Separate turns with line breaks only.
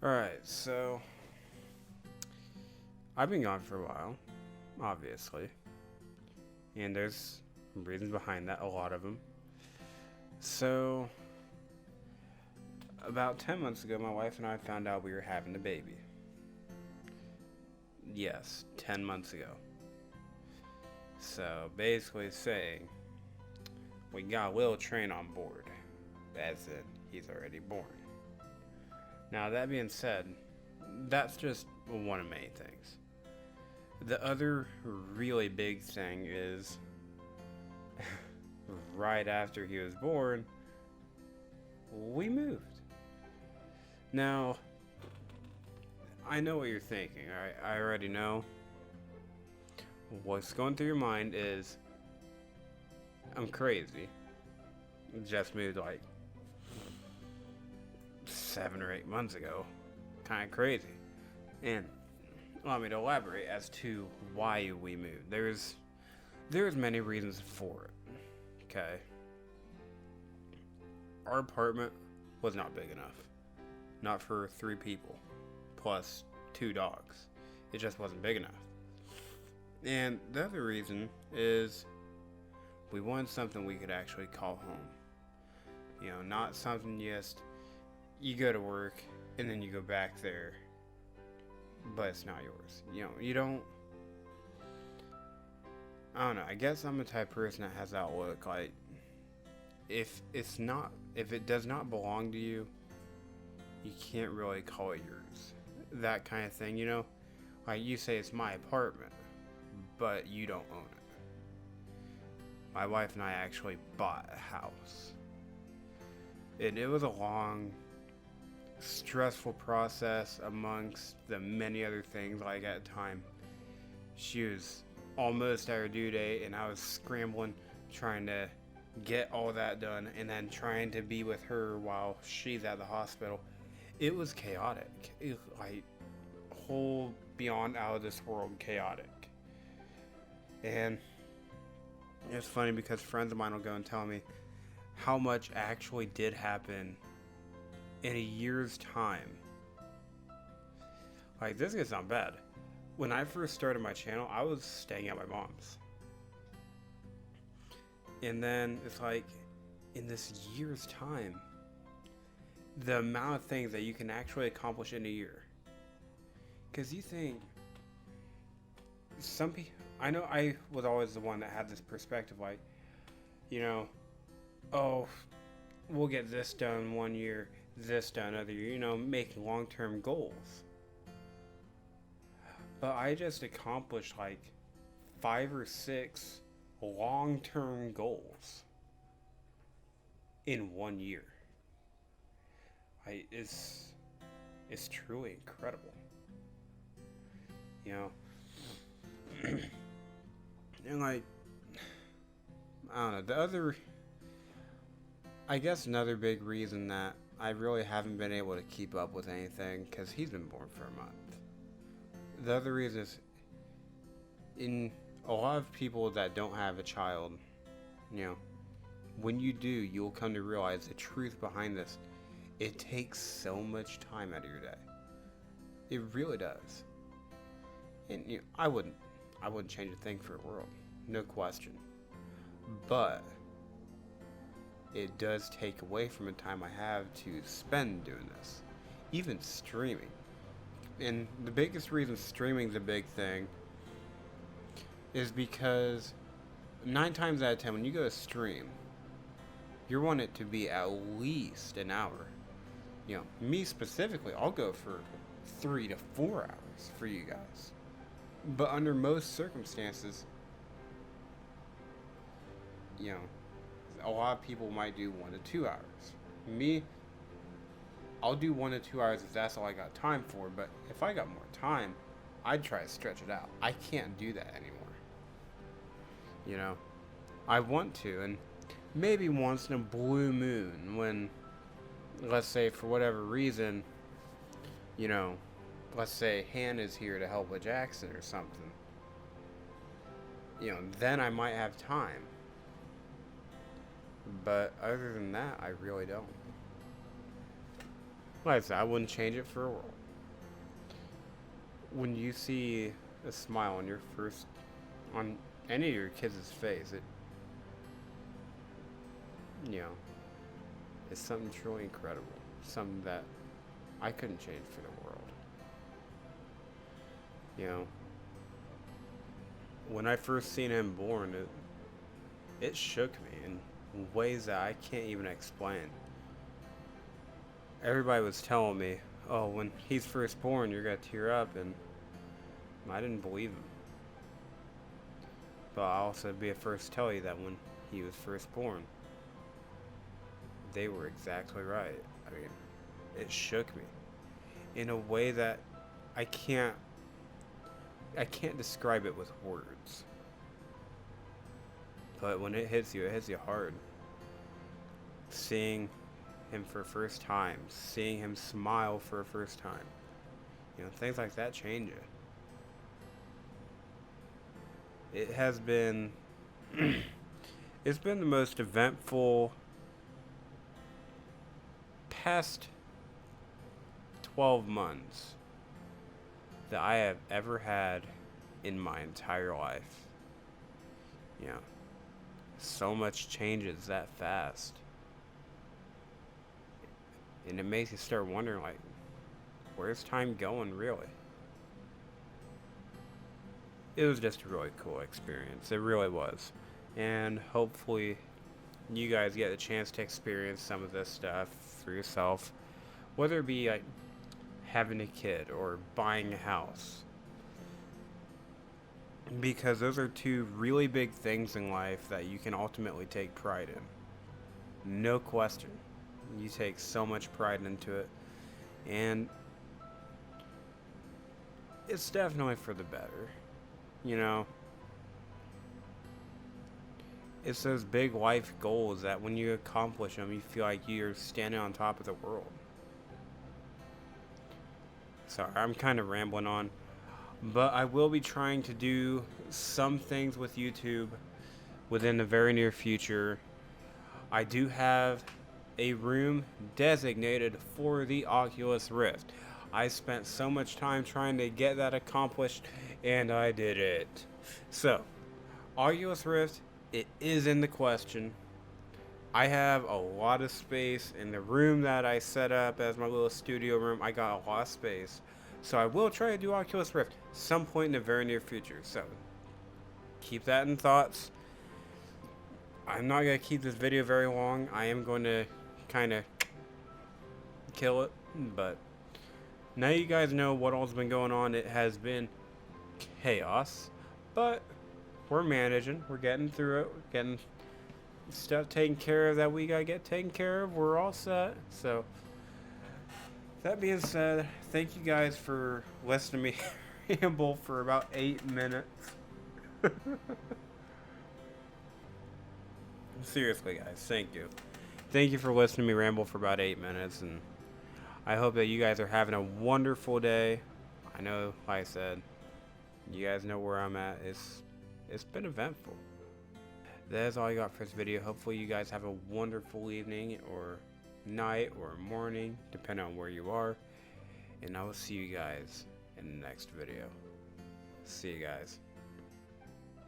Alright, so I've been gone for a while, obviously, and there's reasons behind that, a lot of them. So, about 10 months ago, my wife and I found out we were having a baby. Yes, 10 months ago. So, basically saying, we got a little train on board, as in, he's already born. Now, that being said, that's just one of many things. The other really big thing is right after he was born, we moved. Now, I know what you're thinking, alright? I already know. What's going through your mind is, I'm crazy. Just moved like 7 or 8 months ago. Kind of crazy. And allow me to elaborate as to why we moved. There's many reasons for it. Okay. Our apartment was not big enough. Not for 3 people. Plus 2 dogs. It just wasn't big enough. And the other reason is we wanted something we could actually call home. You know, not something just you go to work and then you go back there, but it's not yours. You know, you don't. I don't know. I guess I'm the type of person that has that outlook. Like, if it does not belong to you, you can't really call it yours. That kind of thing, you know. Like you say, it's my apartment, but you don't own it. My wife and I actually bought a house, and it was a long, stressful process amongst the many other things. Like at the time, she was almost at her due date, and I was scrambling trying to get all that done, and then trying to be with her while she's at the hospital. It was chaotic. Like whole beyond out of this world chaotic. And it's funny because friends of mine will go and tell me how much actually did happen in a year's time. Like, this gonna sound bad. When I first started my channel, I was staying at my mom's. And then it's like, in this year's time, the amount of things that you can actually accomplish in a year. Because you think, some people, I know I was always the one that had this perspective, like, you know, oh, we'll get this done one year, this done other year, you know, making long-term goals. But I just accomplished like 5 or 6 long-term goals in 1 year. It's truly incredible. You know, and like, I don't know, I guess another big reason that I really haven't been able to keep up with anything, because he's been born for a month. The other reason is, in a lot of people that don't have a child, you know, when you do, you'll come to realize the truth behind this. It takes so much time out of your day. It really does. And you know, I wouldn't change a thing for the world, no question. But it does take away from the time I have to spend doing this, even streaming. And the biggest reason streaming's a big thing is because 9 times out of 10, when you go to stream, you want it to be at least an hour. You know, me specifically, I'll go for 3 to 4 hours for you guys. But under most circumstances, you know, a lot of people might do 1 to 2 hours. Me, I'll do 1 to 2 hours if that's all I got time for, but if I got more time, I'd try to stretch it out. I can't do that anymore. You know, I want to, and maybe once in a blue moon when, let's say for whatever reason, you know, let's say Han is here to help with Jackson or something, you know, then I might have time. But other than that, I really don't. Like I said, I wouldn't change it for a world. When you see a smile on your first, on any of your kids' face, it, you know, it's something truly incredible. Something that I couldn't change for the world. You know, when I first seen him born, it shook me in ways that I can't even explain. Everybody was telling me, "Oh, when he's first born, you're gonna tear up," and I didn't believe him. But I'll also be the first to tell you that when he was first born, they were exactly right. I mean, it shook me in a way that I can't I can't describe it with words. But when it hits you hard. Seeing him for the first time, seeing him smile for the first time. You know, things like that change you. It has been it's been the most eventful past 12 months that I have ever had in my entire life. You know, so much changes that fast. And it makes you start wondering, like, where's time going, really? It was just a really cool experience. It really was. And hopefully, you guys get a chance to experience some of this stuff for yourself. Whether it be, like, having a kid or buying a house. Because those are two really big things in life that you can ultimately take pride in. No question. You take so much pride into it. And it's definitely for the better. You know, it's those big life goals that when you accomplish them, you feel like you're standing on top of the world. Sorry, I'm kind of rambling on. But I will be trying to do some things with YouTube within the very near future. I do have a room designated for the Oculus Rift. I spent so much time trying to get that accomplished, and I did it. So, Oculus Rift, it is in the question. I have a lot of space in the room that I set up as my little studio room. I got a lot of space. So I will try to do Oculus Rift some point in the very near future. So, keep that in thoughts. I'm not going to keep this video very long. I am going to kind of kill it, but now you guys know what all's been going on. It has been chaos, but we're managing. We're getting through it. We're getting stuff taken care of that we gotta get taken care of. We're all set. So that being said, thank you guys for listening to me ramble for about 8 minutes. Seriously, guys, thank you. Thank you for listening to me ramble for about 8 minutes, and I hope that you guys are having a wonderful day. I know, like I said, you guys know where I'm at. It's been eventful. That is all I got for this video. Hopefully you guys have a wonderful evening or night or morning, depending on where you are. And I will see you guys in the next video. See you guys.